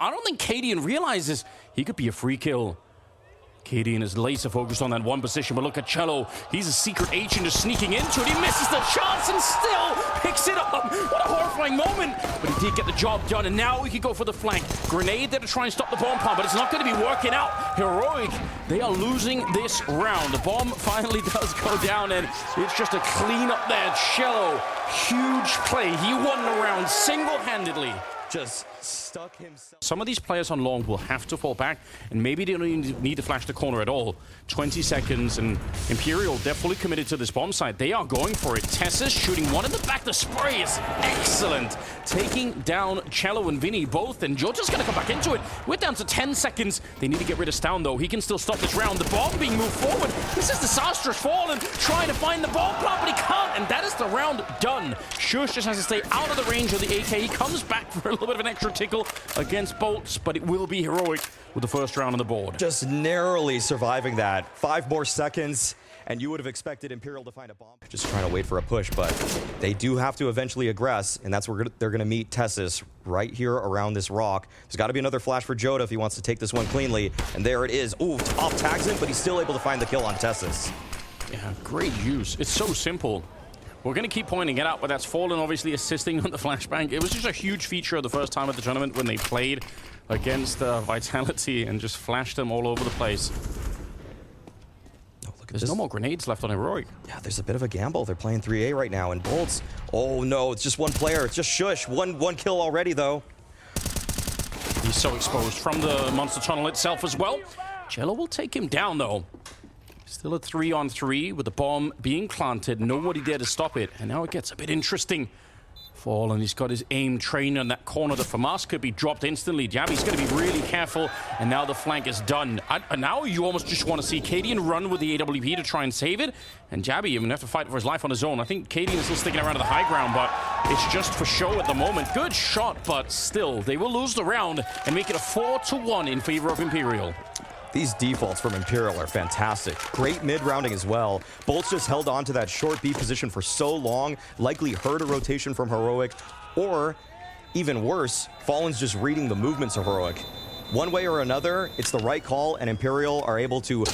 I don't think Cadian realizes he could be a free kill. Cadian is laser focused on that one position, but look at Cello. He's a secret agent just sneaking into it. He misses the chance and still picks it up. What a horrifying moment. But he did get the job done, and now we can go for the flank. Grenade there to try and stop the bomb pump, but it's not going to be working out. Heroic, they are losing this round. The bomb finally does go down, and it's just a clean up there. Cello, huge play. He won the round single-handedly. Just stuck himself. Some of these players on long will have to fall back, and maybe they don't even need to flash the corner at all. 20 seconds, and Imperial, they're fully committed to this bomb site. They are going for it. Tessa's shooting one in the back. The spray is excellent. Taking down Cello and Vinny both, and Jota's going to come back into it. We're down to 10 seconds. They need to get rid of Stown, though. He can still stop this round. The bomb being moved forward. This is disastrous. Fallen trying to find the bomb plant, but he can't, and that is the round done. Shush just has to stay out of the range of the AK. He comes back for a little bit of an extra tickle against Bolts, but it will be Heroic with the first round on the board. Just narrowly surviving that. 5 more seconds, and you would have expected Imperial to find a bomb. Just trying to wait for a push, but they do have to eventually aggress, and that's where they're going to meet Tessis right here around this rock. There's got to be another flash for Jota if he wants to take this one cleanly, and there it is. Ooh, off tags him, but he's still able to find the kill on Tessis. Yeah, great use. It's so simple. We're going to keep pointing it out, but that's Fallen obviously assisting on the flashbang. It was just a huge feature of the first time at the tournament when they played against Vitality and just flashed them all over the place. Oh, look at There's this. no more grenades left on Heroic. Yeah, there's a bit of a gamble. They're playing 3A right now, and Bolts. Oh no, it's just one player. It's just Shush. One kill already, though. He's so exposed from the monster tunnel itself as well. Cello will take him down, though. Still a 3-on-3 with the bomb being planted. Nobody there to stop it. And now it gets a bit interesting. Fallen, he's got his aim trained on that corner. The FAMAS could be dropped instantly. Jabby's going to be really careful. And now the flank is done. Now you almost just want to see Cadian run with the AWP to try and save it. And Jabby even have to fight for his life on his own. I think Cadian is still sticking around to the high ground, but it's just for show at the moment. Good shot, but still, they will lose the round and make it a 4-1 in favor of Imperial. These defaults from Imperial are fantastic. Great mid-rounding as well. Bolts just held on to that short B position for so long, likely heard a rotation from Heroic, or even worse, Fallen's just reading the movements of Heroic. One way or another, it's the right call, and Imperial are able to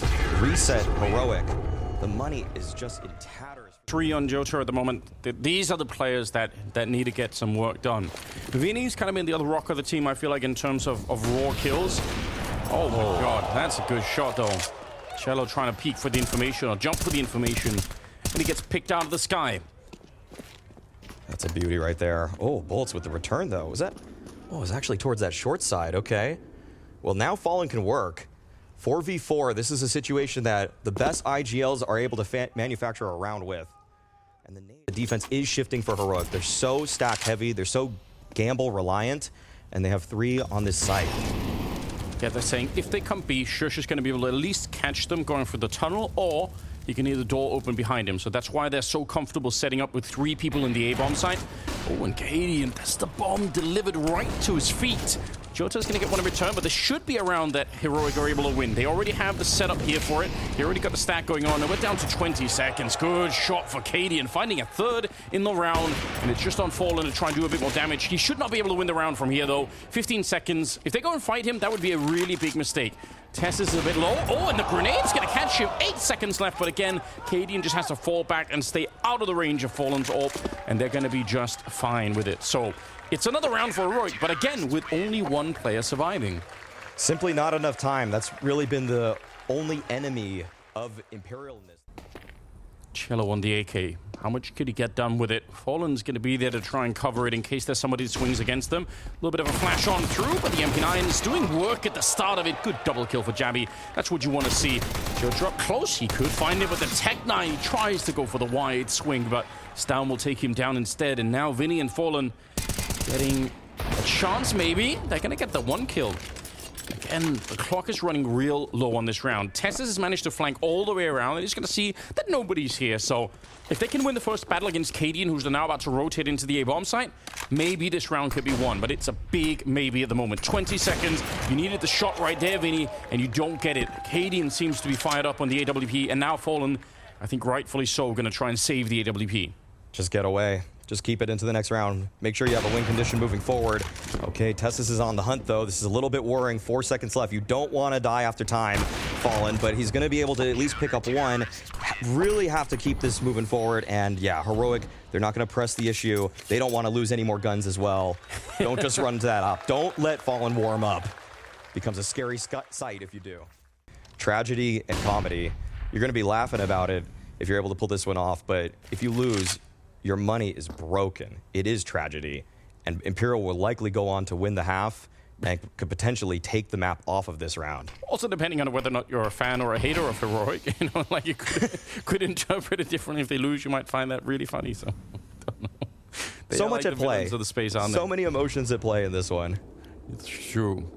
reset Heroic. The money is just in tatters. 3 on Jota at the moment. These are the players that need to get some work done. Vinny's kind of been the other rock of the team, I feel like, in terms of raw kills. Oh my god, that's a good shot though. Cello trying to peek for the information or jump for the information, and he gets picked out of the sky. That's a beauty right there. Oh, Bolts with the return though. Was that? Oh, it was actually towards that short side. Okay. Well, now Fallen can work. 4v4, this is a situation that the best IGLs are able to manufacture a round with. And the defense is shifting for Heroic. They're so stack heavy, they're so gamble reliant, and they have 3 on this site. Yeah, they're saying if they come B, Shush is going to be able to at least catch them going through the tunnel, or he can hear the door open behind him. So that's why they're so comfortable setting up with 3 people in the A-bomb site. Oh, and Cadian, that's the bomb delivered right to his feet. Jota's going to get one in return, but there should be a round that Heroic are able to win. They already have the setup here for it. They already got the stack going on. Now we're down to 20 seconds. Good shot for Cadian, finding a 3rd in the round, and it's just on Fallen to try and do a bit more damage. He should not be able to win the round from here, though. 15 seconds. If they go and fight him, that would be a really big mistake. Tess is a bit low. Oh, and the grenade's going to catch him. 8 seconds left, but again, Cadian just has to fall back and stay out of the range of Fallen's AWP, and they're going to be just fine with it. So it's another round for Heroic, but again, with only 1 player surviving. Simply not enough time. That's really been the only enemy of Imperial in this. Cello on the AK. How much could he get done with it? Fallen's going to be there to try and cover it in case there's somebody that swings against them. A little bit of a flash on through, but the MP9 is doing work at the start of it. Good double kill for Jabby. That's what you want to see. Jota up close. He could find it with the Tech-9. He tries to go for the wide swing, but Stown will take him down instead. And now Vinny and Fallen getting a chance, maybe. They're going to get the 1 kill. Again, the clock is running real low on this round. Tessis has managed to flank all the way around, and he's going to see that nobody's here. So if they can win the first battle against Cadian, who's now about to rotate into the A-bomb site, maybe this round could be won. But it's a big maybe at the moment. 20 seconds. You needed the shot right there, Vinny, and you don't get it. Cadian seems to be fired up on the AWP, and now Fallen, I think rightfully so, going to try and save the AWP. Just get away. Just keep it into the next round. Make sure you have a win condition moving forward. Okay, Tessus is on the hunt, though. This is a little bit worrying. 4 seconds left. You don't want to die after time, Fallen, but he's going to be able to at least pick up one. Really have to keep this moving forward. And yeah, Heroic, they're not going to press the issue. They don't want to lose any more guns as well. Don't just run to that up. Don't let Fallen warm up. Becomes a scary sight if you do. Tragedy and comedy. You're going to be laughing about it if you're able to pull this one off, but if you lose, your money is broken. It is tragedy, and Imperial will likely go on to win the half and could potentially take the map off of this round. Also, depending on whether or not you're a fan or a hater of Heroic, you know, like you could interpret it differently. If they lose, you might find that really funny. So, don't know. So much like at play. Of the space on so many emotions at play in this one. It's true.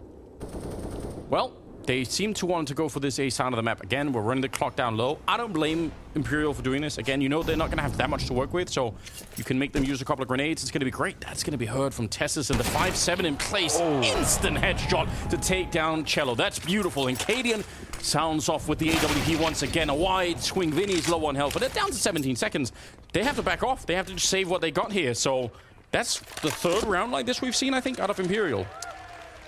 Well, they seem to want to go for this A side of the map again. We're running the clock down low. I don't blame Imperial for doing this. Again, you know they're not going to have that much to work with, so you can make them use a couple of grenades. It's going to be great. That's going to be heard from Tessus, and the 5-7 in place. Oh. Instant headshot to take down Cello. That's beautiful. And Cadian sounds off with the AWP once again. A wide swing. Vinny's low on health, but they're down to 17 seconds. They have to back off. They have to just save what they got here. So that's the third round like this we've seen, I think, out of Imperial.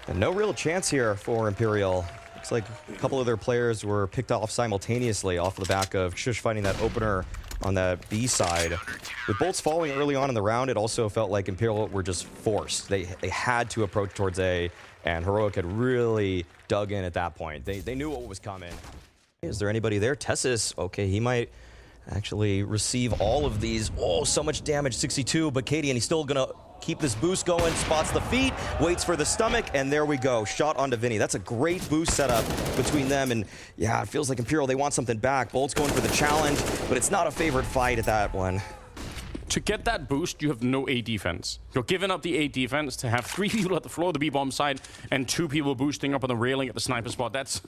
And no real chance here for Imperial. Looks like a couple of their players were picked off simultaneously off the back of Shush fighting that opener on that B side. With bolts falling early on in the round, it also felt like Imperial were just forced. They had to approach towards A, and Heroic had really dug in at that point. They knew what was coming. Is there anybody there? Tessus, okay, he might actually receive all of these. Oh, so much damage, 62, but Katie, and he's still gonna keep this boost going, spots the feet, waits for the stomach, and there we go. Shot onto Vinny. That's a great boost setup between them, and yeah, it feels like Imperial, they want something back. Bolt's going for the challenge, but it's not a favorite fight at that one. To get that boost, you have no A defense. You're giving up the A defense to have 3 people at the floor of the B-bomb side and 2 people boosting up on the railing at the sniper spot. That's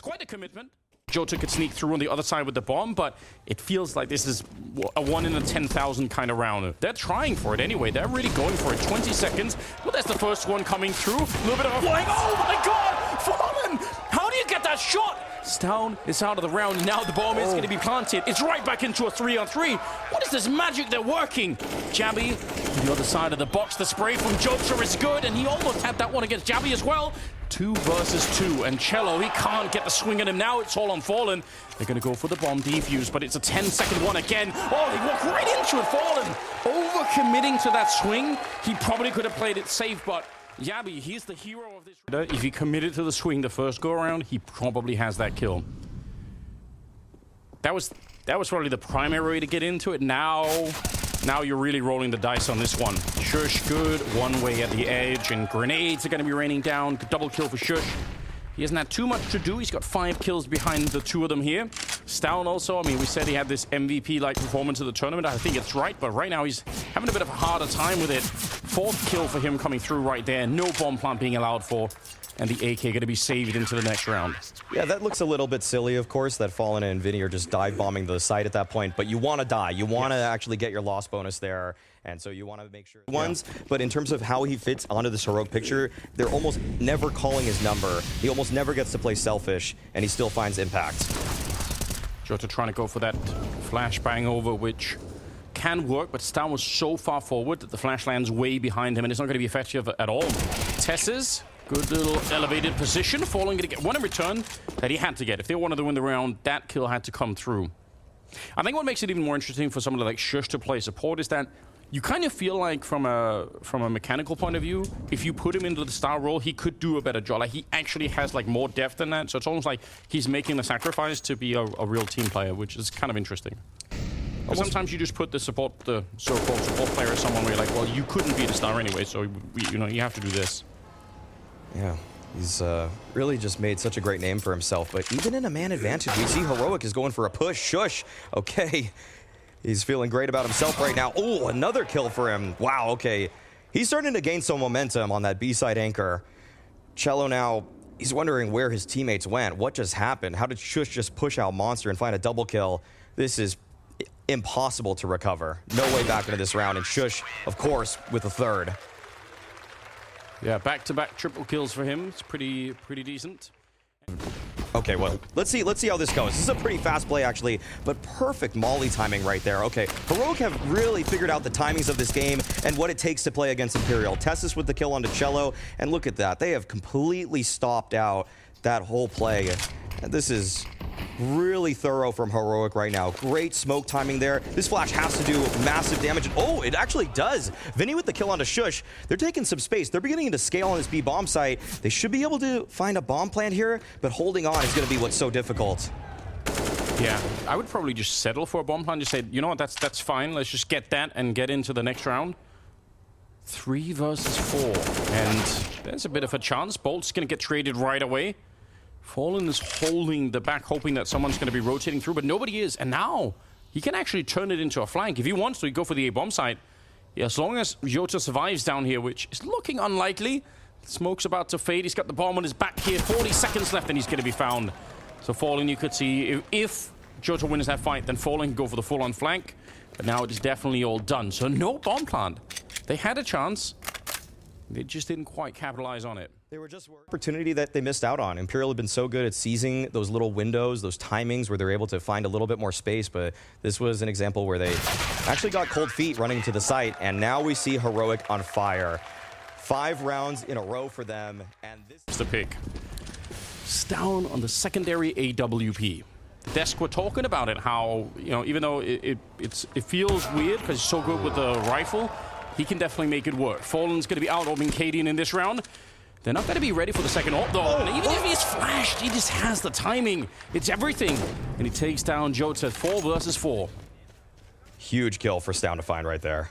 quite a commitment. Jota could sneak through on the other side with the bomb, but it feels like this is a 1 in a 10,000 kind of round. They're trying for it anyway. They're really going for it. 20 seconds. Well, that's the first one coming through. A little bit of a flank. Oh my God! Fallen! How do you get that shot? Stown is out of the round. Now the bomb is going to be planted. It's right back into a 3-on-3. What is this magic? They're working. Jabby on the other side of the box. The spray from Jota is good, and he almost had that one against Jabby as well. 2 versus 2, and Cello, he can't get the swing at him now. It's all on Fallen. They're going to go for the bomb defuse, but it's a 10-second one again. Oh, he walked right into it, Fallen. Over-committing to that swing. He probably could have played it safe, but Yabby, he's the hero of this. If he committed to the swing the first go-around, he probably has that kill. That was probably the primary way to get into it. Now you're really rolling the dice on this one. Shush, good. One way at the edge, and grenades are going to be raining down. Double kill for Shush. He hasn't had too much to do. He's got 5 kills behind the 2 of them here. Stown also, I mean, we said he had this MVP-like performance of the tournament. I think it's right, but right now he's having a bit of a harder time with it. 4th kill for him coming through right there. No bomb plant being allowed for. And the AK going to be saved into the next round. Yeah, that looks a little bit silly, of course, that Fallen and Vinny are just dive bombing the site at that point. But you want to die. You want to actually get your loss bonus there. And so you want to make sure ones. But in terms of how he fits onto this heroic picture, they're almost never calling his number. He almost never gets to play selfish, and he still finds impact. Jota trying to go for that flashbang over, which can work, but Stown was so far forward that the flash lands way behind him, and it's not going to be effective at all. Tessus. Good little elevated position. Fallen going to get one in return that he had to get. If they wanted to win the round, that kill had to come through. I think what makes it even more interesting for someone like Shush to play support is that you kind of feel like from a mechanical point of view, if you put him into the star role, he could do a better job. Like, he actually has like more depth than that. So it's almost like he's making the sacrifice to be a real team player, which is kind of interesting. But sometimes you just put the so-called support player as someone where you're like, well, you couldn't be the star anyway, so you have to do this. Yeah, he's really just made such a great name for himself. But even in a man advantage, we see Heroic is going for a push. Shush. Okay. He's feeling great about himself right now. Oh, another kill for him. Wow, okay. He's starting to gain some momentum on that B-side anchor. Cello now, he's wondering where his teammates went. What just happened? How did Shush just push out Monster and find a double kill? This is impossible to recover. No way back into this round. And Shush, of course, with a 3rd. Yeah, back-to-back triple kills for him. It's pretty decent. Okay, well, let's see how this goes. This is a pretty fast play, actually, but perfect molly timing right there. Okay, Heroic have really figured out the timings of this game and what it takes to play against Imperial. Tessus with the kill onto Cello, and look at that. They have completely stopped out that whole play. And this is really thorough from Heroic right now. Great smoke timing there. This flash has to do massive damage. And oh, it actually does. Vinny with the kill onto Shush. They're taking some space. They're beginning to scale on this B bomb site. They should be able to find a bomb plant here, but holding on is going to be what's so difficult. Yeah, I would probably just settle for a bomb plant. Just say, you know what, that's fine. Let's just get that and get into the next round. 3 versus 4. And there's a bit of a chance. Bolt's going to get traded right away. Fallen is holding the back, hoping that someone's going to be rotating through, but nobody is. And now he can actually turn it into a flank. If he wants to, he go for the A-bomb site. Yeah, as long as Jota survives down here, which is looking unlikely. Smoke's about to fade. He's got the bomb on his back here. 40 seconds left, and he's going to be found. So Fallen, you could see, if Jota wins that fight, then Fallen can go for the full-on flank. But now it is definitely all done. So no bomb plant. They had a chance. They just didn't quite capitalize on it. They were just an opportunity that they missed out on. Imperial had been so good at seizing those little windows, those timings where they're able to find a little bit more space, but this was an example where they actually got cold feet running to the site, and now we see Heroic on fire. 5 rounds in a row for them, and this is the pick. It's down on the secondary AWP. The desk were talking about it, how, you know, even though it feels weird because he's so good with the rifle, he can definitely make it work. Fallen's going to be out orbing Cadian in this round. They're not going to be ready for the second ult, though. And even if he's flashed, he just has the timing. It's everything. And he takes down Jota. 4 versus 4. Huge kill for Stound to find right there.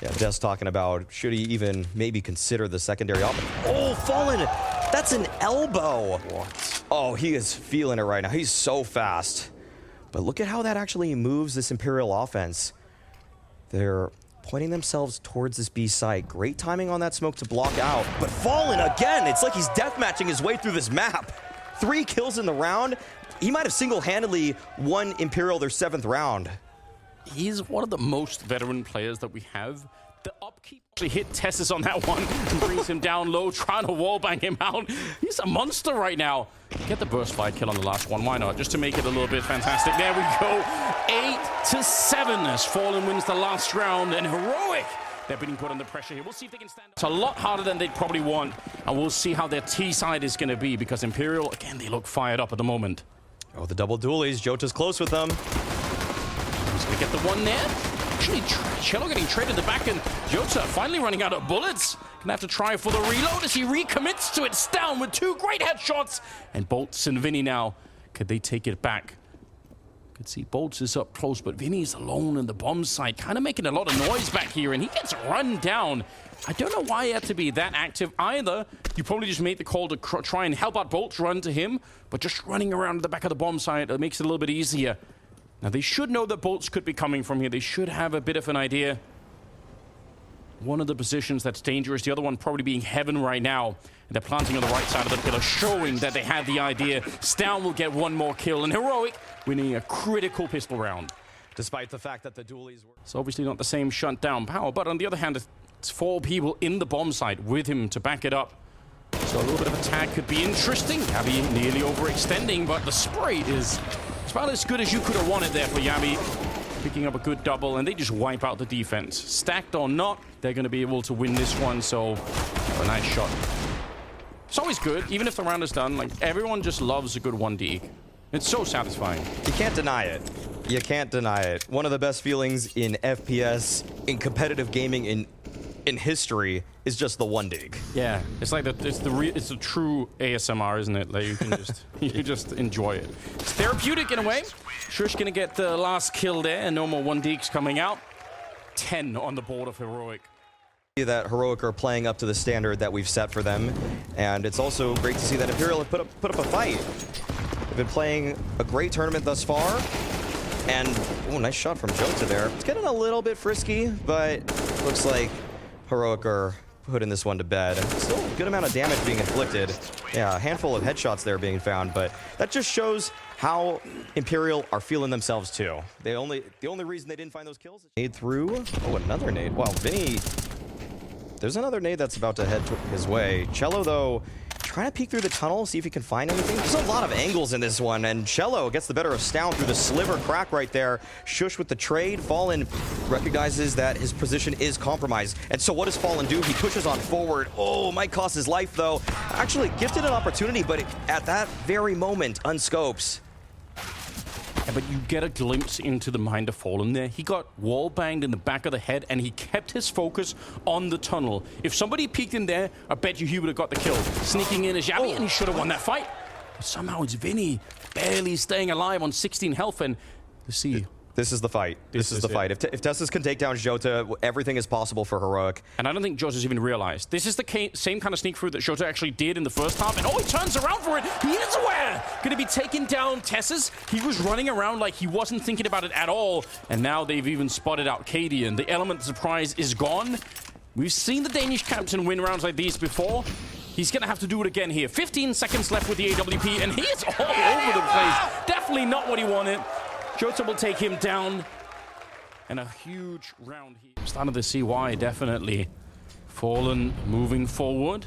Yeah, just talking about, should he even maybe consider the secondary option? Oh, Fallen! That's an elbow! What? Oh, he is feeling it right now. He's so fast. But look at how that actually moves this Imperial offense. They're pointing themselves towards this B site. Great timing on that smoke to block out. But Fallen again, it's like he's deathmatching his way through this map. 3 kills in the round. He might have single-handedly won Imperial their 7th round. He's one of the most veteran players that we have. The upkeep actually hit Tessus on that one and brings him down low, trying to wallbang him out. He's a monster right now. Get the burst fire kill on the last one. Why not? Just to make it a little bit fantastic. There we go. 8-7 as Fallen wins the last round. And Heroic, they're being put under pressure here. We'll see if they can stand up. It's a lot harder than they'd probably want. And we'll see how their T side is going to be, because Imperial, again, they look fired up at the moment. Oh, the double dualies. Jota's close with them. He's going to get the one there. Actually, Cello getting traded the back, and Jota finally running out of bullets. Gonna have to try for the reload as he recommits to it. It's down with 2 great headshots. And Bolts and Vinny now, could they take it back? Could see Bolts is up close, but Vinny's alone in the bomb site, kind of making a lot of noise back here, and he gets run down. I don't know why he had to be that active either. You probably just made the call to try and help out Bolts run to him, but just running around the back of the bomb site, it makes it a little bit easier. Now, they should know that Bolts could be coming from here. They should have a bit of an idea. One of the positions that's dangerous, the other one probably being heaven right now. And they're planting on the right side of the pillar, showing that they have the idea. Stound will get 1 more kill, and Heroic winning a critical pistol round. Despite the fact that the dualies were... It's obviously not the same shutdown power, but on the other hand, it's 4 people in the bomb site with him to back it up. So a little bit of attack could be interesting. Yabi nearly overextending, but the spray is... it's about as good as you could have wanted there for Yabi. Picking up a good double, and they just wipe out the defense. Stacked or not, they're going to be able to win this one, so a nice shot. It's always good, even if the round is done. Like, everyone just loves a good 1D. It's so satisfying. You can't deny it. You can't deny it. One of the best feelings in FPS, in competitive gaming, in history, is just the 1D. Yeah, it's like it's the true ASMR, isn't it? Like, you can just you just enjoy it. It's therapeutic in a way. Shush gonna get the last kill there, and no more 1Ds coming out. 10 on the board of Heroic. That Heroic are playing up to the standard that we've set for them, and it's also great to see that Imperial have put up a fight. They've been playing a great tournament thus far, and oh, nice shot from Jota there. It's getting a little bit frisky, but looks like Heroic are putting this one to bed. Still a good amount of damage being inflicted. Yeah, a handful of headshots there being found, but that just shows how Imperial are feeling themselves too. The only reason they didn't find those kills is nade through. Oh, another nade. Wow, Vinny. There's another nade that's about to head his way. Cello, though, trying to peek through the tunnel, see if he can find anything. There's a lot of angles in this one, and Cello gets the better of Stown through the sliver crack right there. Shush with the trade. Fallen recognizes that his position is compromised. And so what does Fallen do? He pushes on forward. Oh, might cost his life, though. Actually, gifted an opportunity, but at that very moment, unscopes. Yeah, but you get a glimpse into the mind of Fallen there. He got wall banged in the back of the head, and he kept his focus on the tunnel. If somebody peeked in there, I bet you he would have got the kill. Sneaking in as Yabi, and he should have won that fight. But somehow it's Vinny barely staying alive on 16 health, and let's see. This is the fight. This is the fight. If Tessus can take down Jota, everything is possible for Heroic. And I don't think Jota's even realized. This is the same kind of sneak through that Jota actually did in the first half. And oh, he turns around for it. He is aware. Going to be taking down Tessus. He was running around like he wasn't thinking about it at all. And now they've even spotted out Katie, and the element of surprise is gone. We've seen the Danish captain win rounds like these before. He's going to have to do it again here. 15 seconds left with the AWP, and he is all over the place. Definitely not what he wanted. Jota will take him down. And a huge round here. Starting to see why, definitely. Fallen moving forward.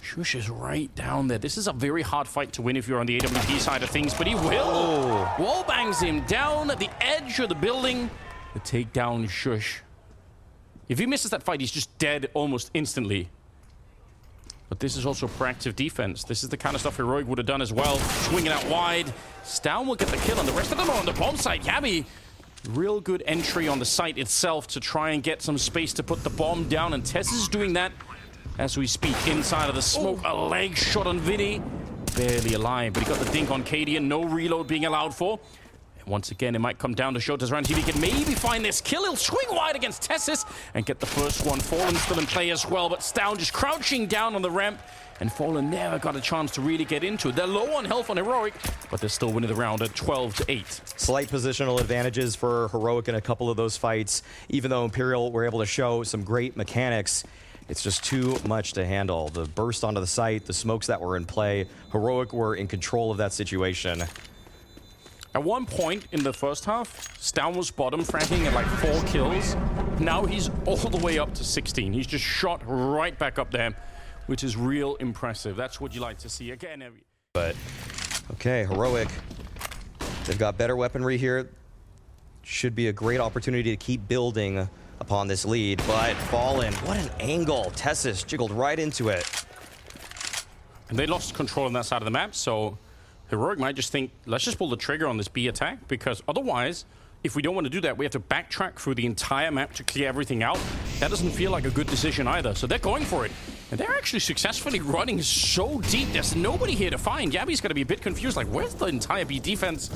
Shush is right down there. This is a very hard fight to win if you're on the AWP side of things, but he will. Oh. Wall bangs him down at the edge of the building. The takedown, Shush. If he misses that fight, he's just dead almost instantly. But this is also proactive defense. This is the kind of stuff Heroic would have done as well. Swinging out wide. Stown will get the kill, and the rest of them are on the bomb site. Yabi, real good entry on the site itself to try and get some space to put the bomb down. And Tess is doing that as we speak inside of the smoke. A leg shot on Vinny. Barely alive, but he got the dink on Katie, and no reload being allowed for. Once again, it might come down to Shota's round. If he can maybe find this kill, he'll swing wide against Tessus and get the first one. Fallen still in play as well, but Stown just crouching down on the ramp. And Fallen never got a chance to really get into it. They're low on health on Heroic, but they're still winning the round at 12-8. Slight positional advantages for Heroic in a couple of those fights. Even though Imperial were able to show some great mechanics, it's just too much to handle. The burst onto the site, the smokes that were in play, Heroic were in control of that situation. At one point in the first half, Stown was bottom fracking at like 4 kills. Now he's all the way up to 16. He's just shot right back up there, which is real impressive. That's what you like to see again. But, okay, Heroic, they've got better weaponry here. Should be a great opportunity to keep building upon this lead. But Fallen, what an angle. Tessus jiggled right into it. And they lost control on that side of the map, so Heroic might just think, let's just pull the trigger on this B attack, because otherwise, if we don't want to do that, we have to backtrack through the entire map to clear everything out. That doesn't feel like a good decision either, so they're going for it. And they're actually successfully running so deep, there's nobody here to find. Yabi's going to be a bit confused, like, where's the entire B defense?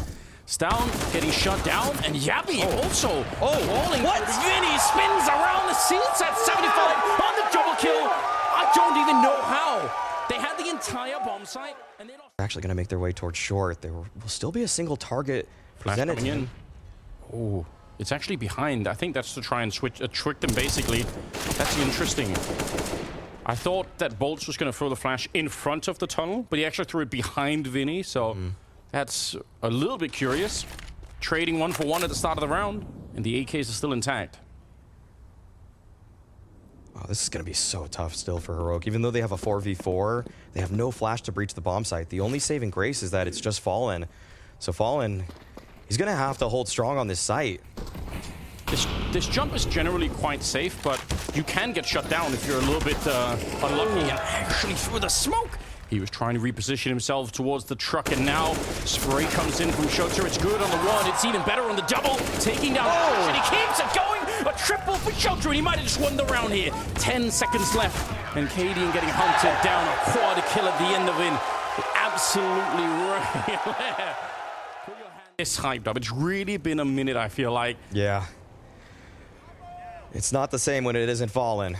Stown getting shut down, and Yabi also falling. What? Vinny spins around the seats at 75 on the double kill. I don't even know how. They had the entire bomb site, and they lost. They're actually going to make their way towards short. There will still be a single target presented to him. Oh, it's actually behind. I think that's to try and switch, trick them, basically. That's interesting. I thought that Bolts was going to throw the flash in front of the tunnel, but he actually threw it behind Vinny, so that's a little bit curious. Trading 1-for-1 at the start of the round, and the AKs are still intact. Oh, this is going to be so tough still for Heroic. Even though they have a 4v4, they have no flash to breach the bomb site. The only saving grace is that it's just Fallen. So Fallen, he's going to have to hold strong on this site. This jump is generally quite safe, but you can get shut down if you're a little bit unlucky. And actually through the smoke, he was trying to reposition himself towards the truck, and now spray comes in from Shota. It's good on the one. It's even better on the double. Taking down and he keeps it going. A triple for Shota, and he might have just won the round here. 10 seconds left, and Cadian getting hunted down. A quad kill at the end of it. Absolutely right there. Put your hand. It's hyped up. It's really been a minute, I feel like. Yeah. It's not the same when it isn't Fallen.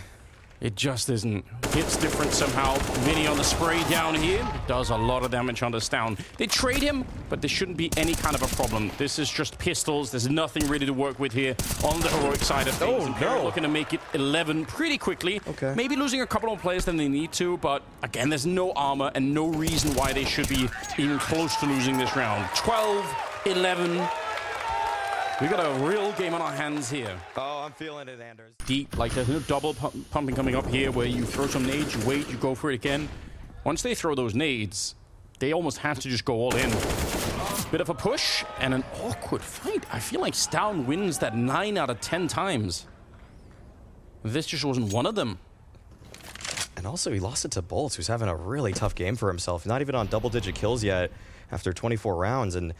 It just isn't. Hits different somehow. Vinny on the spray down here. Does a lot of damage on the Stown. They trade him, but there shouldn't be any kind of a problem. This is just pistols. There's nothing really to work with here on the Heroic side of things. Imperial looking to make it 11 pretty quickly. Okay. Maybe losing a couple more players than they need to, but again, there's no armor and no reason why they should be even close to losing this round. 12-11. We got a real game on our hands here. Oh, I'm feeling it, Anders. Deep, like there's no double pumping coming up here where you throw some nades, you wait, you go for it again. Once they throw those nades, they almost have to just go all in. Bit of a push and an awkward fight. I feel like Stown wins that 9 out of 10 times. This just wasn't one of them. And also, he lost it to Bolts, who's having a really tough game for himself. Not even on double-digit kills yet after 24 rounds. And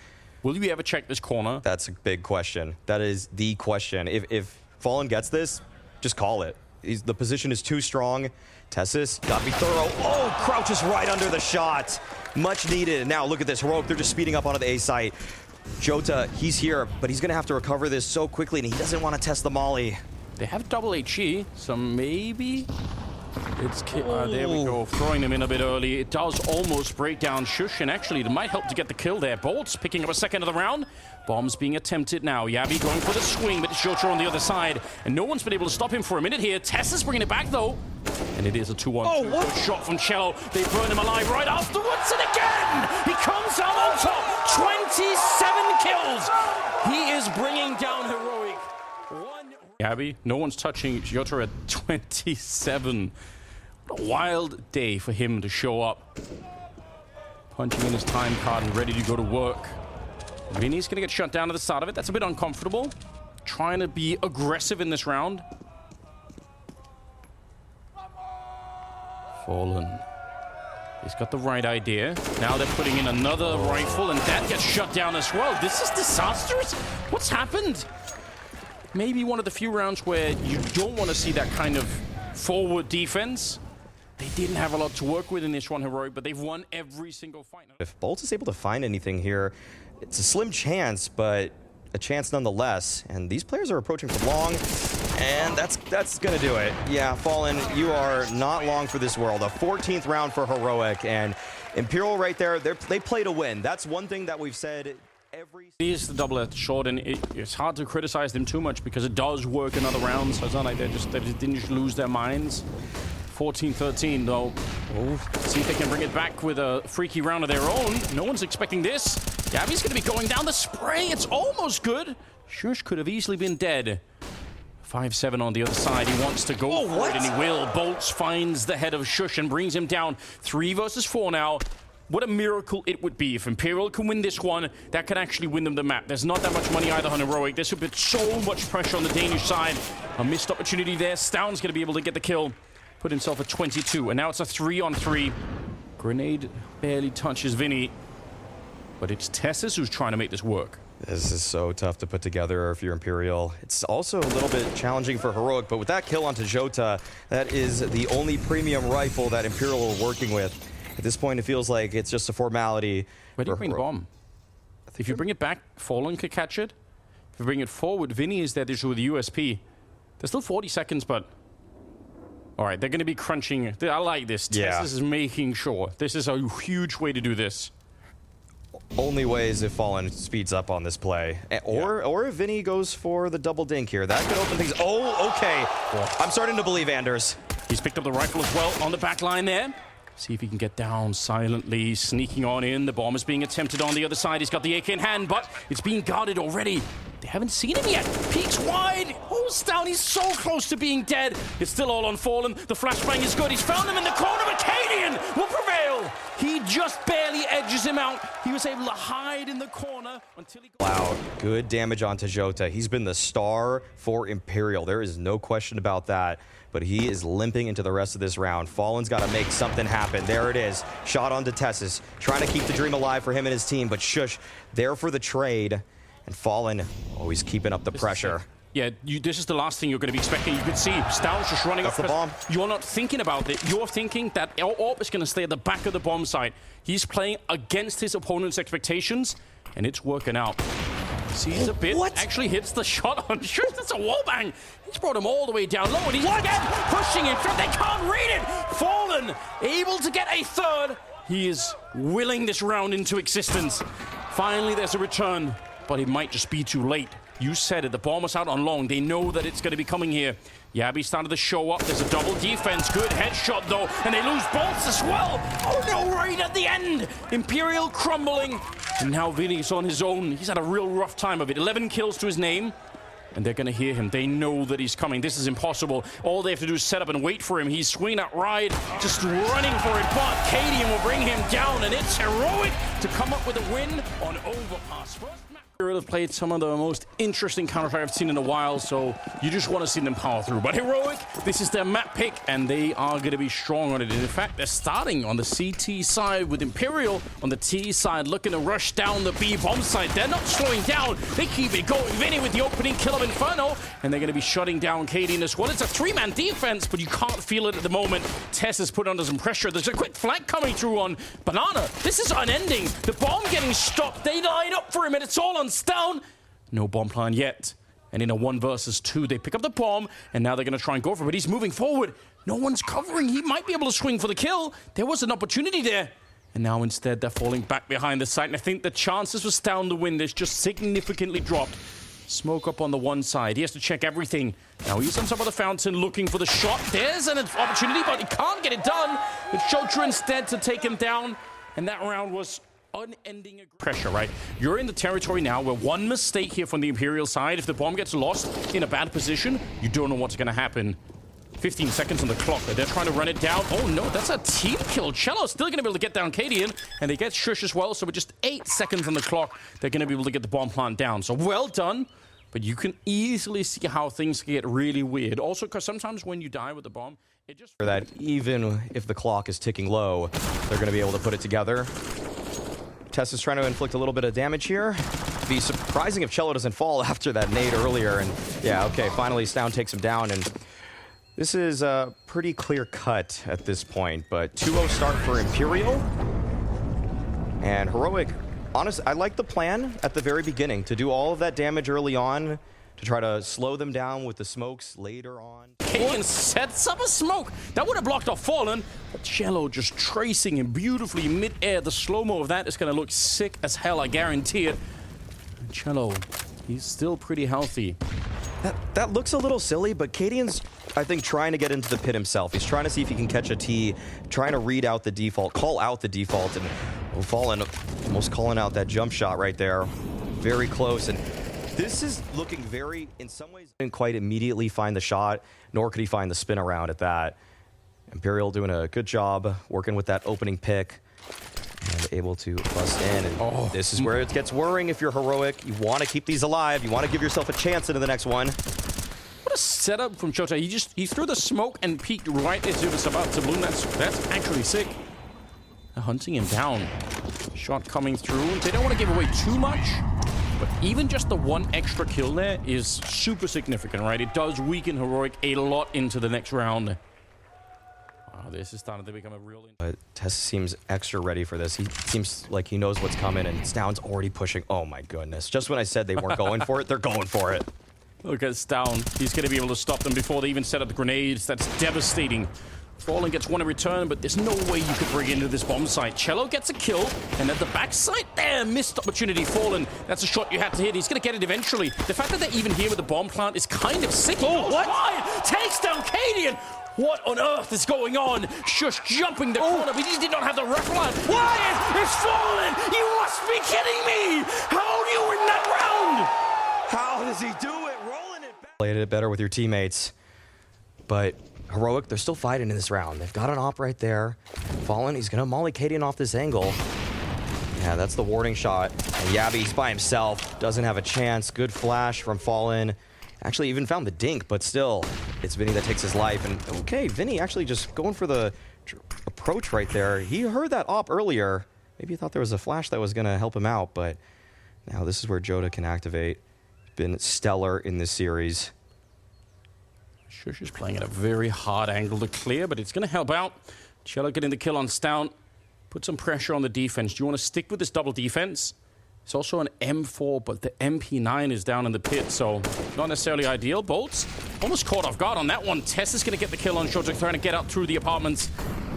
will you ever check this corner? that's a big question. That is the question. If Fallen gets this, just call it. The position is too strong. Tessis, gotta be thorough. Oh, crouches right under the shot. Much needed. Now, look at this. Heroic, they're just speeding up onto the A site. Jota, he's here, but he's gonna have to recover this so quickly, and he doesn't want to test the molly. They have double HE, so maybe it's... there we go, throwing them in a bit early. It does almost break down Shush, and actually it might help to get the kill there. Bolts picking up a second of the round. Bombs being attempted now. Yabi going for the swing, but it's Jota on the other side, and no one's been able to stop him for a minute here. Tess is bringing it back, though. And it is a 2-1. Oh, what? Good shot from Cello. They burn him alive right afterwards, and again! He comes out on top! 27 kills! He is bringing down Heroic. Yabi, no one's touching Jota at 27. What a wild day for him to show up. Punching in his time card and ready to go to work. Vinny's gonna get shut down at the start of it. That's a bit uncomfortable. Trying to be aggressive in this round. Fallen. He's got the right idea. Now they're putting in another rifle, and that gets shut down as well. This is disastrous. What's happened? Maybe one of the few rounds where you don't want to see that kind of forward defense. They didn't have a lot to work with in this one, Heroic, but they've won every single fight. If Bolts is able to find anything here, it's a slim chance, but a chance nonetheless. And these players are approaching from long, and that's gonna do it. Yeah, Fallen, you are not long for this world. A 14th round for Heroic, and Imperial right there, they play to win. That's one thing that we've said every... It is the double-edged sword, and it's hard to criticize them too much because it does work in other rounds. So it's not like they didn't just lose their minds. 14-13, though. Oh, see if they can bring it back with a freaky round of their own. No one's expecting this. Gabby's going to be going down the spray. It's almost good. Shush could have easily been dead. 5-7 on the other side. He wants to go for it, and he will. Bolts finds the head of Shush and brings him down. 3 versus 4 now. What a miracle it would be if Imperial can win this one. That could actually win them the map. There's not that much money either on Heroic. This would put so much pressure on the Danish side. A missed opportunity there. Stown's going to be able to get the kill. Put himself at 22, and now it's a 3-on-3. Grenade barely touches Vinny, but it's Tessis who's trying to make this work. This is so tough to put together if you're Imperial. It's also a little bit challenging for Heroic, but with that kill onto Jota, that is the only premium rifle that Imperial are working with. At this point, it feels like it's just a formality. Where do you bring the bomb? If you bring it back, Fallen could catch it. If you bring it forward, Vinny is there to show the USP. There's still 40 seconds, but... All right, they're going to be crunching. I like this. Yeah. Tessis is making sure. This is a huge way to do this. Only way is if Fallen speeds up on this play. Or if Vinny goes for the double dink here. That could open things. Oh, okay. I'm starting to believe Anders. He's picked up the rifle as well on the back line there. See if he can get down silently, sneaking on in. The bomb is being attempted on the other side. He's got the AK in hand, but it's being guarded already. They haven't seen him yet. Peeks wide. Holds down. He's so close to being dead. It's still all on Fallen. The flashbang is good. He's found him in the corner. Acadian will prevail. He just barely edges him out. He was able to hide in the corner until he... Wow, good damage onto Jota. He's been the star for Imperial. There is no question about that. But he is limping into the rest of this round. Fallen's got to make something happen. There it is. Shot onto Tessis. Trying to keep the dream alive for him and his team. But Shush, there for the trade. And Fallen always keeping up the pressure. Yeah, this is the last thing you're going to be expecting. You could see Stown's just running up. That's the bomb. You're not thinking about it. You're thinking that Orp is going to stay at the back of the bomb site. He's playing against his opponent's expectations, and it's working out. Sees a bit, actually hits the shot on Shush. That's a wallbang. He's brought him all the way down low, and he's again pushing in front. They can't read it. Fallen, able to get a third. He is willing this round into existence. Finally, there's a return, but it might just be too late. You said it, the bomb was out on long. They know that it's going to be coming here. Yabi started to show up. There's a double defense. Good headshot, though. And they lose Bolts as well. Oh, no, right at the end. Imperial crumbling. And now Vinny's on his own. He's had a real rough time of it. 11 kills to his name. And they're going to hear him. They know that he's coming. This is impossible. All they have to do is set up and wait for him. He's swinging that ride, just running for it. But Cadian will bring him down, and it's Heroic to come up with a win on Overpass. Imperial have played some of the most interesting Counter-Strike I've seen in a while, so you just want to see them power through. But Heroic, this is their map pick, and they are going to be strong on it. And in fact, they're starting on the CT side with Imperial on the T side, looking to rush down the B bomb side. They're not slowing down. They keep it going. Vinny with the opening kill of Inferno, and they're going to be shutting down Cadian as well. It's a three-man defense, but you can't feel it at the moment. Tess is put under some pressure. There's a quick flank coming through on Banana. This is unending. The bomb getting stopped. They line up for him, and it's all on down. No bomb plan yet. And in a 1 versus 2, they pick up the bomb, and now they're going to try and go for it. But he's moving forward. No one's covering. He might be able to swing for the kill. There was an opportunity there. And now instead, they're falling back behind the site. And I think the chances for Stown to win this just significantly dropped. Smoke up on the one side. He has to check everything. Now he's on top of the fountain looking for the shot. There's an opportunity, but he can't get it done. It's Shotra instead to take him down. And that round was unending pressure, right? You're in the territory now where one mistake here from the Imperial side, if the bomb gets lost in a bad position, you don't know what's going to happen. 15 seconds on the clock. They're trying to run it down. Oh no, that's a team kill. Cello's still going to be able to get down Cadian, and they get Shush as well. So with just 8 seconds on the clock, they're going to be able to get the bomb plant down. So well done, but you can easily see how things get really weird. Also, because sometimes when you die with the bomb, it just... that even if the clock is ticking low, they're going to be able to put it together. Tess is trying to inflict a little bit of damage here. It'd be surprising if Cello doesn't fall after that nade earlier. And yeah, okay, finally Stown takes him down. And this is a pretty clear cut at this point. But 2-0 start for Imperial. And Heroic, honestly, I like the plan at the very beginning to do all of that damage early on, to try to slow them down with the smokes later on. Cadian sets up a smoke. That would have blocked off Fallen, but Cello just tracing him beautifully mid-air. The slow-mo of that is going to look sick as hell, I guarantee it. And Cello, he's still pretty healthy. That looks a little silly, but Cadian's, I think, trying to get into the pit himself. He's trying to see if he can catch a T, trying to read out the default, call out the default, and Fallen almost calling out that jump shot right there. Very close, and this is looking very, in some ways, didn't quite immediately find the shot, nor could he find the spin around at that. Imperial doing a good job working with that opening pick and able to bust in. And this is where it gets worrying if you're Heroic. You want to keep these alive. You want to give yourself a chance into the next one. What a setup from Shota. He threw the smoke and peeked right as it was about to bloom. That's actually sick. They're hunting him down. Shot coming through. They don't want to give away too much. But even just the one extra kill there is super significant, right? It does weaken Heroic a lot into the next round. Wow, this is starting to become a real... But Tess seems extra ready for this. He seems like he knows what's coming, and Stown's already pushing. Oh my goodness. Just when I said they weren't going for it, they're going for it. Look at Stown. He's going to be able to stop them before they even set up the grenades. That's devastating. Fallen gets one in return, but there's no way you could bring into this bomb site. Cello gets a kill, and at the backside there, missed opportunity. Fallen, that's a shot you had to hit. He's going to get it eventually. The fact that they're even here with the bomb plant is kind of sick. Oh, what? Takes down Cadian. What on earth is going on? Shush jumping the corner, but he did not have the ref line. Wyatt is Fallen. You must be kidding me. How do you win that round? How does he do it? Rolling it back. Played it better with your teammates, but Heroic, they're still fighting in this round. They've got an op right there. Fallen, he's going to molly Cadian off this angle. Yeah, that's the warding shot. And Yabby's by himself. Doesn't have a chance. Good flash from Fallen. Actually even found the dink, but still, it's Vinny that takes his life. And okay, Vinny actually just going for the approach right there. He heard that op earlier. Maybe he thought there was a flash that was going to help him out, but now this is where Joda can activate. Been stellar in this series. Shush is playing at a very hard angle to clear, but it's going to help out. Cello getting the kill on Stown. Put some pressure on the defense. Do you want to stick with this double defense? It's also an M4, but the MP9 is down in the pit, so not necessarily ideal. Bolts almost caught off guard on that one. Tess is going to get the kill on Shota, trying to get out through the apartments.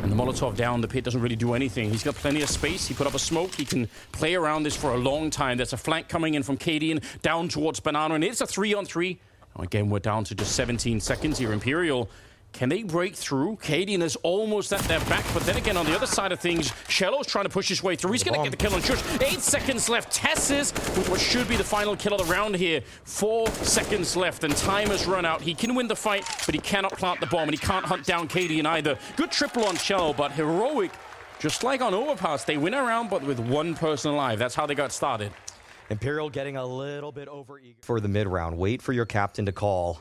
And the Molotov down, the pit doesn't really do anything. He's got plenty of space. He put up a smoke. He can play around this for a long time. There's a flank coming in from Cadian down towards Banana, and it's a 3-on-3. Again, we're down to just 17 seconds here. Imperial Can they break through? Cadian is almost at their back, but then again, on the other side of things, Shellow's trying to push his way through. He's going to get the kill on Shush. 8 seconds left. Tesses with what should be the final kill of the round here. 4 seconds left, and time has run out. He can win the fight, but he cannot plant the bomb, and he can't hunt down Cadian either. Good triple on Shellow, but Heroic, just like on Overpass, they win a round, but with one person alive. That's how they got started. Imperial getting a little bit overeager for the mid round. Wait for your captain to call.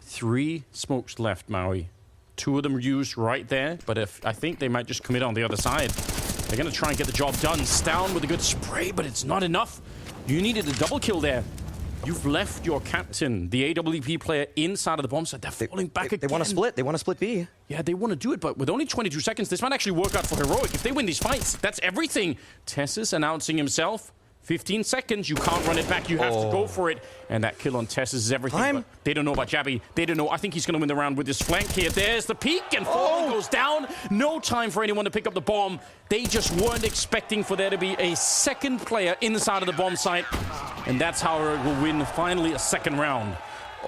3 smokes left, Maui. 2 of them used right there, but I think they might just commit on the other side. They're going to try and get the job done. Stown with a good spray, but it's not enough. You needed a double kill there. You've left your captain, the AWP player, inside of the bomb site. They're falling back again. They want to split. They want to split B. Yeah, they want to do it, but with only 22 seconds, this might actually work out for Heroic. If they win these fights, that's everything. Tessus announcing himself. 15 seconds, you can't run it back. You have to go for it. And that kill on Tessus is everything. But they don't know about Jabby. They don't know. I think he's going to win the round with this flank here. There's the peak, and Fallen goes down. No time for anyone to pick up the bomb. They just weren't expecting for there to be a second player inside of the bomb site. And that's how it will win, finally, a second round.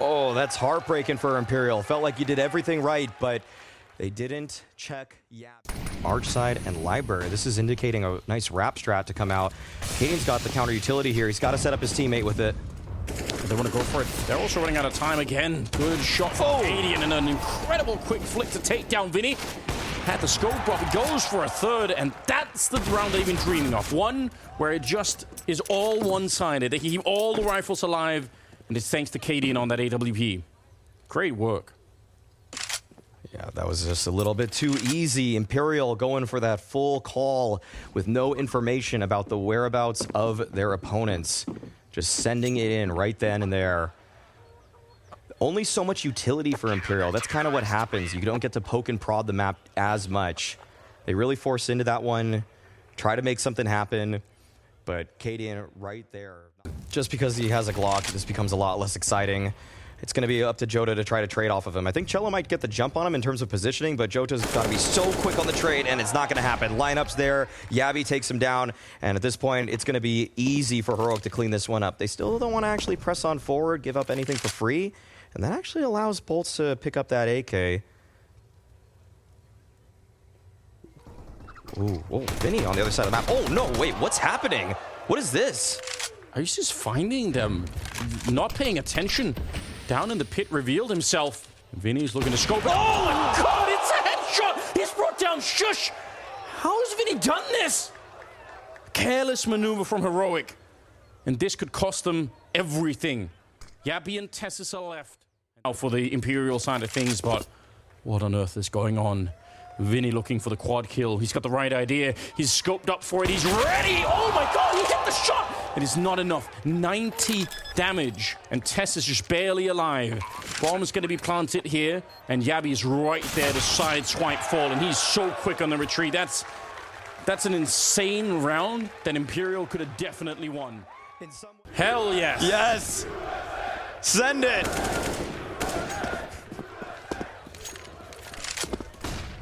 Oh, that's heartbreaking for Imperial. Felt like you did everything right, but they didn't check Arch side and library. This is indicating a nice wrap strat to come out. Cadian's got the counter utility here. He's got to set up his teammate with it. They want to go for it. They're also running out of time again. Good shot from Cadian and an incredible quick flick to take down Vinny. Had the scope up. He goes for a third, and that's the round they've been dreaming of. One where it just is all one-sided. They can keep all the rifles alive, and it's thanks to Cadian on that AWP. Great work. Yeah, that was just a little bit too easy. Imperial going for that full call with no information about the whereabouts of their opponents. Just sending it in right then and there. Only so much utility for Imperial. That's kind of what happens. You don't get to poke and prod the map as much. They really force into that one, try to make something happen, but Cadian right there. Just because he has a Glock, this becomes a lot less exciting. It's going to be up to Jota to try to trade off of him. I think Cello might get the jump on him in terms of positioning, but Jota's got to be so quick on the trade, and it's not going to happen. Lineup's there. Yabby takes him down, and at this point, it's going to be easy for Heroic to clean this one up. They still don't want to actually press on forward, give up anything for free, and that actually allows Bolts to pick up that AK. Ooh, whoa, Vinny on the other side of the map. Oh, no, wait, what's happening? What is this? Are you just finding them not paying attention? Down in the pit, revealed himself. Vinny's looking to scope it. Oh my God, it's a headshot! He's brought down Shush! How has Vinny done this? Careless maneuver from Heroic. And this could cost them everything. Yabby and Tessus are left. Now for the Imperial side of things, but what on earth is going on? Vinny looking for the quad kill. He's got the right idea. He's scoped up for it. He's ready. Oh my God, he hit the shot. It is not enough. 90 damage. And Tess is just barely alive. Bomb's going to be planted here. And Yabby's right there to sideswipe Fall. And he's so quick on the retreat. That's an insane round that Imperial could have definitely won. Hell yes. Yes. Send it.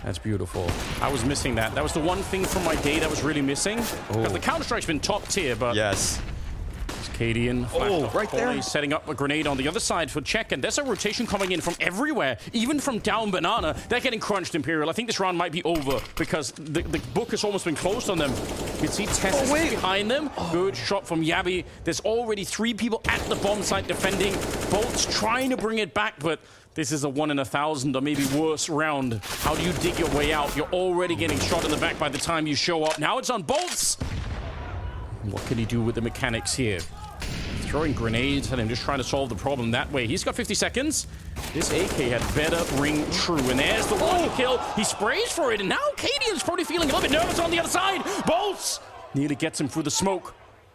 That's beautiful. I was missing that. That was the one thing from my day that was really missing. Because the Counter-Strike's been top tier, but... Yes. It's Cadian. Right there. He's setting up a grenade on the other side for check, and there's a rotation coming in from everywhere, even from down Banana. They're getting crunched, Imperial. I think this round might be over because the book has almost been closed on them. You can see Tess behind them. Good shot from Yabby. There's already 3 people at the bomb site defending. Bolt's trying to bring it back, but... This is a 1 in 1,000 or maybe worse round. How do you dig your way out? You're already getting shot in the back by the time you show up. Now it's on Bolts. What can he do with the mechanics here? Throwing grenades at him, just trying to solve the problem that way. He's got 50 seconds. This AK had better ring true. And there's the one kill. He sprays for it. And now Cadian's probably feeling a little bit nervous on the other side. Bolts nearly gets him through the smoke.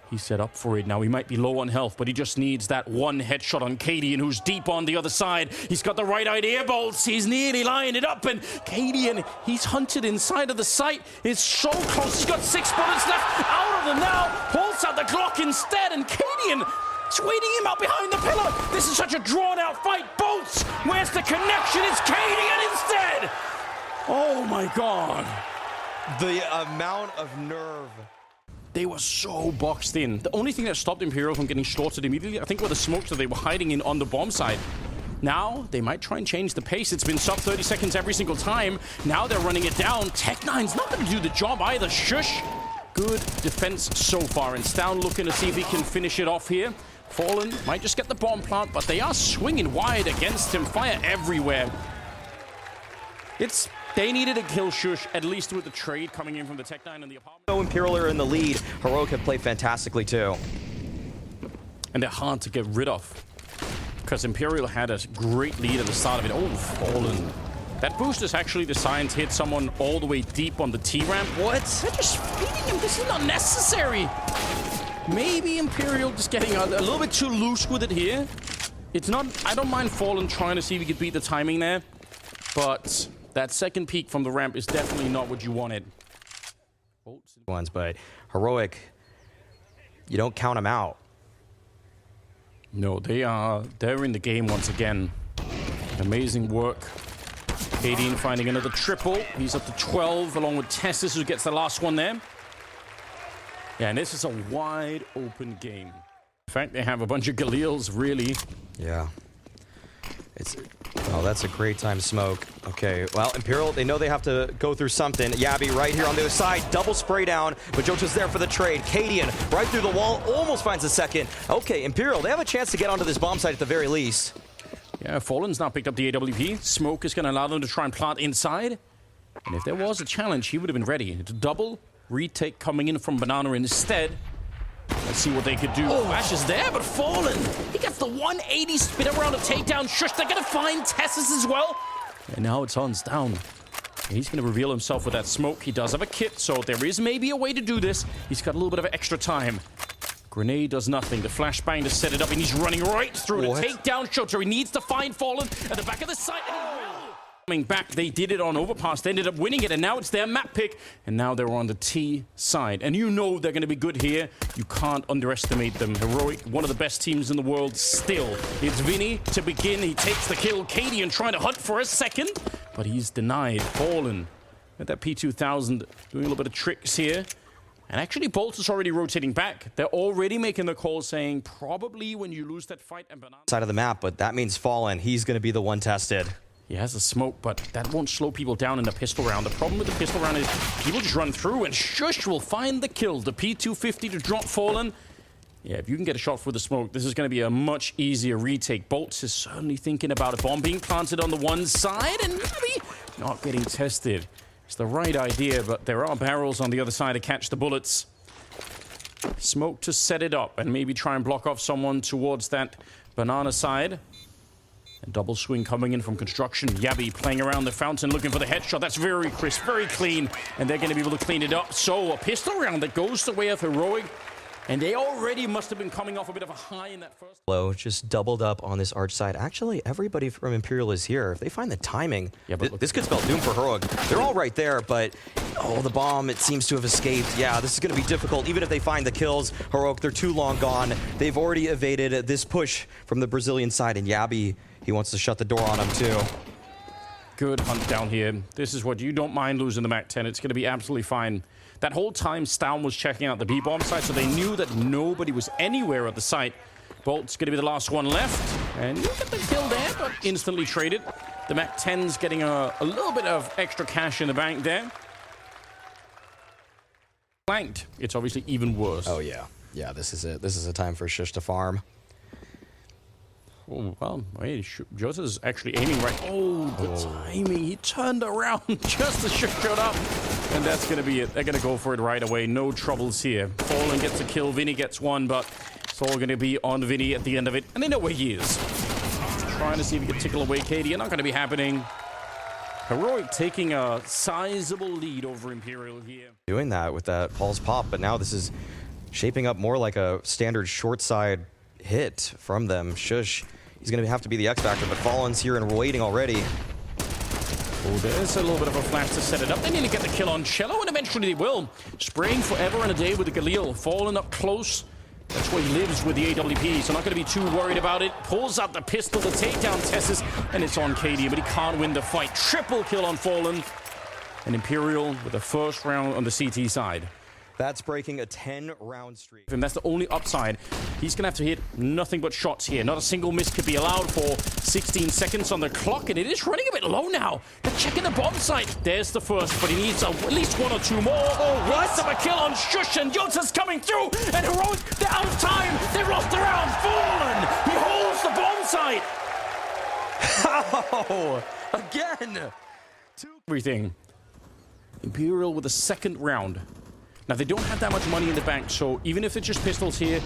He's set up for it now. He might be low on health, but he just needs that one headshot on Cadian, who's deep on the other side. He's got the right idea, Bolts. He's nearly lining it up, and Cadian, he's hunted inside of the site. It's so close. He's got 6 bullets left out of them now. Pulls out the Glock instead, and Cadian is waiting him out behind the pillar. This is such a drawn-out fight. Bolts, where's the connection? It's Cadian instead. Oh, my God. The amount of nerve. They were so boxed in. The only thing that stopped Imperial from getting slaughtered immediately, I think, were the smokes that they were hiding in on the bomb side. Now, they might try and change the pace. It's been sub 30 seconds every single time. Now they're running it down. Tech9's not going to do the job either. Shush. Good defense so far. And Stown looking to see if he can finish it off here. Fallen might just get the bomb plant, but they are swinging wide against him. Fire everywhere. They needed a kill, Shush, at least with the trade coming in from the Tech9 and the apartment. So Imperial are in the lead. Heroic have played fantastically too. And they're hard to get rid of, because Imperial had a great lead at the start of it. Oh, Fallen. That boost is actually designed to hit someone all the way deep on the T-ramp. What? They're just feeding him. This is not necessary. Maybe Imperial just getting a little bit too loose with it here. It's not... I don't mind Fallen trying to see if he could beat the timing there, but that second peak from the ramp is definitely not what you wanted. But Heroic, you don't count them out. No, they're in the game once again. Amazing work. KD finding another triple. He's up to 12 along with Tessis, who gets the last one there. Yeah, and this is a wide open game. In fact, they have a bunch of Galils, really. Yeah. Oh, that's a great time smoke. Okay, well, Imperial, they know they have to go through something. Yabby right here on the other side, double spray down, but Jota's there for the trade. Cadian right through the wall, almost finds a second. Okay, Imperial, they have a chance to get onto this bomb site at the very least. Yeah, Fallen's now picked up the AWP. Smoke is going to allow them to try and plant inside. And if there was a challenge, he would have been ready. It's a double retake coming in from Banana instead. Let's see what they could do. Oh, Flash is there, but Fallen. He gets the 180 spin around a takedown. Shush, they're going to find Tessis as well. And now it's on Down. He's going to reveal himself with that smoke. He does have a kit, so there is maybe a way to do this. He's got a little bit of extra time. Grenade does nothing. The flashbang to set it up, and he's running right through the takedown shot. So he needs to find Fallen at the back of the site. Coming back, they did it on overpass. They ended up winning it, and now it's their map pick. And now they're on the T side. And you know they're going to be good here. You can't underestimate them. Heroic, one of the best teams in the world still. It's Vinny to begin. He takes the kill. Cadian trying to hunt for a second, but he's denied. Fallen at that P2000 doing a little bit of tricks here. And actually, Bolt is already rotating back. They're already making the call saying probably when you lose that fight and Banana side of the map, but that means Fallen. He's going to be the one tested. He has a smoke, but that won't slow people down in the pistol round. The problem with the pistol round is people just run through, and Shush will find the kill. The P250 to drop Fallen. Yeah, if you can get a shot for the smoke, this is going to be a much easier retake. Bolts is certainly thinking about a bomb being planted on the one side, and maybe not getting tested. It's the right idea, but there are barrels on the other side to catch the bullets. Smoke to set it up, and maybe try and block off someone towards that Banana side. A double swing coming in from construction. Yabby playing around the fountain looking for the headshot. That's very crisp, very clean. And they're going to be able to clean it up. So a pistol round that goes the way of Heroic. And they already must have been coming off a bit of a high in that first. Low just doubled up on this arch side. Actually, everybody from Imperial is here. If they find the timing, yeah, this could spell doom for Heroic. They're all right there, but oh, the bomb, it seems to have escaped. Yeah, this is going to be difficult. Even if they find the kills, Heroic, they're too long gone. They've already evaded this push from the Brazilian side, and Yabby, he wants to shut the door on him too. Good hunt down here. This is what you don't mind losing the MAC-10. It's going to be absolutely fine. That whole time, Stown was checking out the B-bomb site, so they knew that nobody was anywhere at the site. Bolt's going to be the last one left. And you get the kill there, but instantly traded. The MAC-10's getting a little bit of extra cash in the bank there. Flanked. It's obviously even worse. Oh, yeah. Yeah, this is it. This is a time for Shush to farm. Oh, well, wait, Jota's actually aiming right. Oh, the timing. He turned around just as Shush showed up. And that's going to be it. They're going to go for it right away. No troubles here. Fallen gets a kill. Vinny gets one, but it's all going to be on Vinny at the end of it. And they know where he is. Trying to see if he can tickle away Katie. Not going to be happening. Heroic taking a sizable lead over Imperial here. Doing that with that Paul's pop, but now this is shaping up more like a standard short side hit from them. Shush. He's going to have to be the X Factor, but Fallen's here and waiting already. Oh, there's a little bit of a flash to set it up. They need to get the kill on Cello, and eventually they will. Spraying forever and a day with the Galil. Fallen up close. That's where he lives with the AWP, so not going to be too worried about it. Pulls out the pistol, the takedown Tessis, and it's on KD, but he can't win the fight. Triple kill on Fallen. And Imperial with the first round on the CT side. That's breaking a 10-round streak. And that's the only upside. He's going to have to hit nothing but shots here. Not a single miss could be allowed for 16 seconds on the clock, and it is running a bit low now. They're checking the bomb site. There's the first, but he needs at least one or two more. Oh, what? A kill on Shush, and Yota's coming through, and Heroic, they're out of time. They've lost the round. Fallen! He holds the bomb site. How? Again! Everything. Imperial with the second round. Now, they don't have that much money in the bank, so even if it's just pistols here,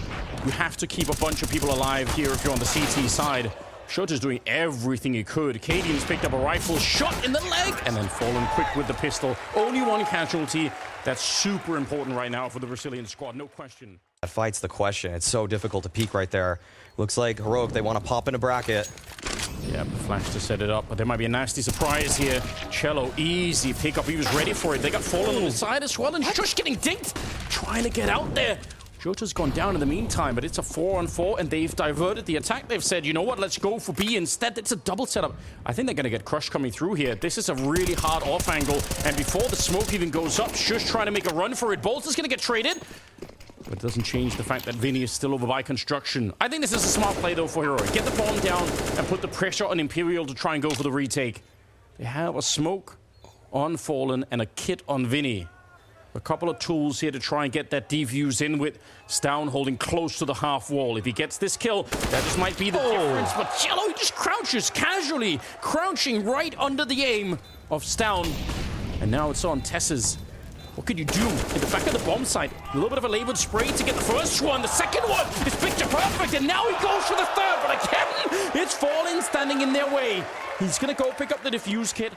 you have to keep a bunch of people alive here if you're on the CT side. Shota's doing everything he could. Cadian's picked up a rifle, shot in the leg, and then fallen quick with the pistol. Only one casualty. That's super important right now for the Brazilian squad, no question. That fight's the question. It's so difficult to peek right there. Looks like Heroic, they want to pop in a bracket. Yeah, flash to set it up, but there might be a nasty surprise here. Cello, easy pickup. He was ready for it. They got Fallen on the side as well, and Shush getting dinked. Trying to get out there. Jota's gone down in the meantime, but it's a 4-on-4, and they've diverted the attack. They've said, you know what, let's go for B instead. It's a double setup. I think they're going to get crushed coming through here. This is a really hard off angle, and before the smoke even goes up, Shush trying to make a run for it. Bolt is going to get traded. But it doesn't change the fact that Vinny is still over by construction. I think this is a smart play, though, for Heroic. Get the bomb down and put the pressure on Imperial to try and go for the retake. They have a smoke on Fallen and a kit on Vinny. A couple of tools here to try and get that defuse in with Stown holding close to the half wall. If he gets this kill, that just might be the difference. But Cello, he just crouches casually, crouching right under the aim of Stown. And now it's on Tess's. What could you do in the back of the bomb site? A little bit of a labored spray to get the first one. The second one is picture perfect, and now he goes for the third. But again, it's Fallen standing in their way. He's going to go pick up the defuse kit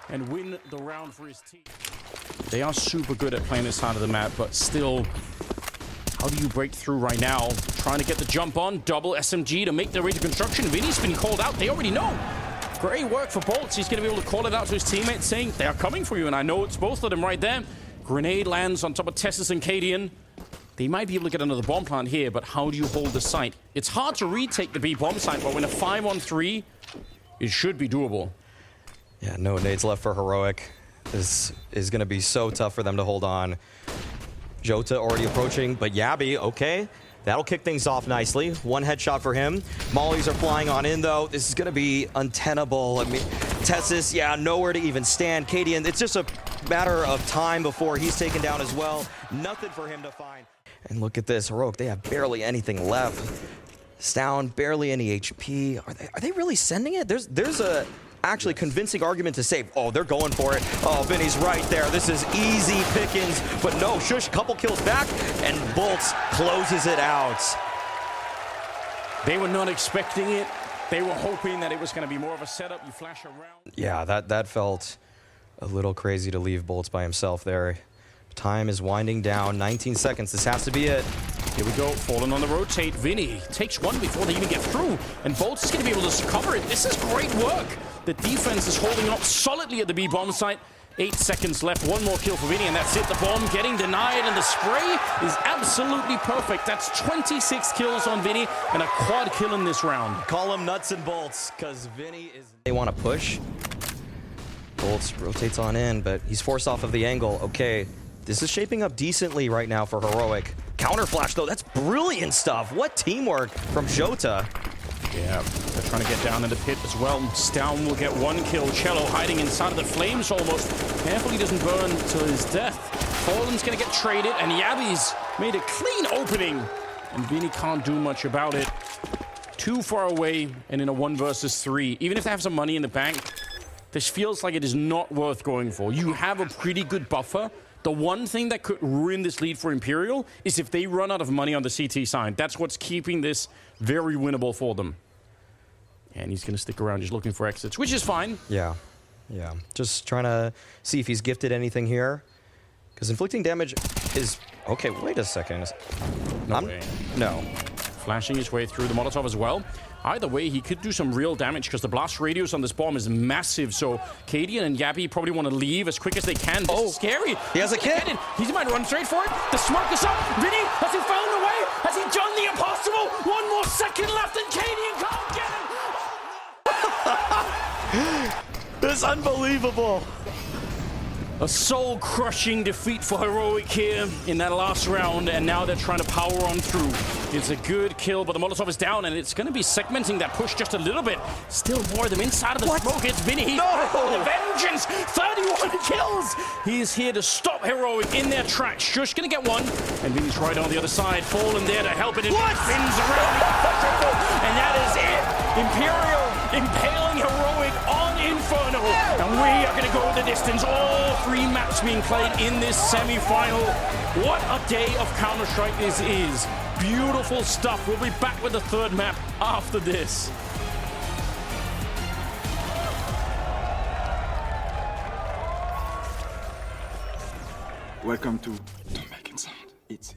and win the round for his team. They are super good at playing this side of the map, but still, how do you break through right now? Trying to get the jump on, double SMG to make their way to construction. Vinny's been called out. They already know. Great work for Bolts. He's going to be able to call it out to his teammates, saying, they are coming for you, and I know it's both of them right there. Grenade lands on top of Tessus and Cadian. They might be able to get another bomb plant here, but how do you hold the site? It's hard to retake the B bomb site, but when a 5-on-3, it should be doable. Yeah, no nades left for Heroic. This is going to be so tough for them to hold on. Jota already approaching, but Yabi, okay. That'll kick things off nicely. One headshot for him. Mollies are flying on in, though. This is going to be untenable. I mean, Tessus, yeah, nowhere to even stand. Cadian, it's just a matter of time before he's taken down as well. Nothing for him to find. And look at this, Heroic, they have barely anything left. Stown, barely any HP. Are they really sending it? There's a actually convincing argument to say, oh, they're going for it. Oh, Vinny's right there. This is easy pickings. But no, Shush, couple kills back, and Bolts closes it out. They were not expecting it. They were hoping that it was going to be more of a setup. You flash around. Yeah, that felt a little crazy to leave Bolts by himself there. Time is winding down. 19 seconds. This has to be it. Here we go. Fallen on the rotate. Vinny takes one before they even get through. And Bolts is going to be able to cover it. This is great work. The defense is holding up solidly at the B bomb site. 8 seconds left. One more kill for Vinny, and that's it. The bomb getting denied, and the spray is absolutely perfect. That's 26 kills on Vinny and a quad kill in this round. Call him nuts and bolts, because Vinny is... They want to push. Bolts rotates on in, but he's forced off of the angle. Okay, this is shaping up decently right now for Heroic. Counter flash, though. That's brilliant stuff. What teamwork from Jota. Yeah, they're trying to get down in the pit as well. Stown will get one kill. Cello hiding inside of the flames almost. Careful he doesn't burn to his death. Fallen's going to get traded, and Yabi's made a clean opening. And Vinny can't do much about it. Too far away and in a 1 versus 3. Even if they have some money in the bank, this feels like it is not worth going for. You have a pretty good buffer. The one thing that could ruin this lead for Imperial is if they run out of money on the CT side. That's what's keeping this very winnable for them. And he's going to stick around just looking for exits, which is fine. Yeah. Just trying to see if he's gifted anything here. Because inflicting damage is... Okay, wait a second. No way. No. Flashing his way through the Molotov as well. Either way, he could do some real damage because the blast radius on this bomb is massive. So Cadian and Yabi probably want to leave as quick as they can. This is scary. He has a kid. He might run straight for it. The smoke is up. Vinny, has he found a way? Has he done the impossible? 1 more second left and Cadian can't get him. This is unbelievable. A soul-crushing defeat for Heroic here in that last round, and now they're trying to power on through. It's a good kill, but the Molotov is down, and it's going to be segmenting that push just a little bit. Still more of them inside of the smoke. It's Vinny. The vengeance! 31 kills! He is here to stop Heroic in their tracks. Shush going to get one, and Vinny's right on the other side. Fallen there to help it. It spins around, and that is it. Imperial impaling Heroic on Inferno, and we are going to go the distance. All 3 maps being played in this semi-final. What a day of Counter-Strike this is. Beautiful stuff. We'll be back with the 3rd map after this. Welcome to Don't Make It Sound. It's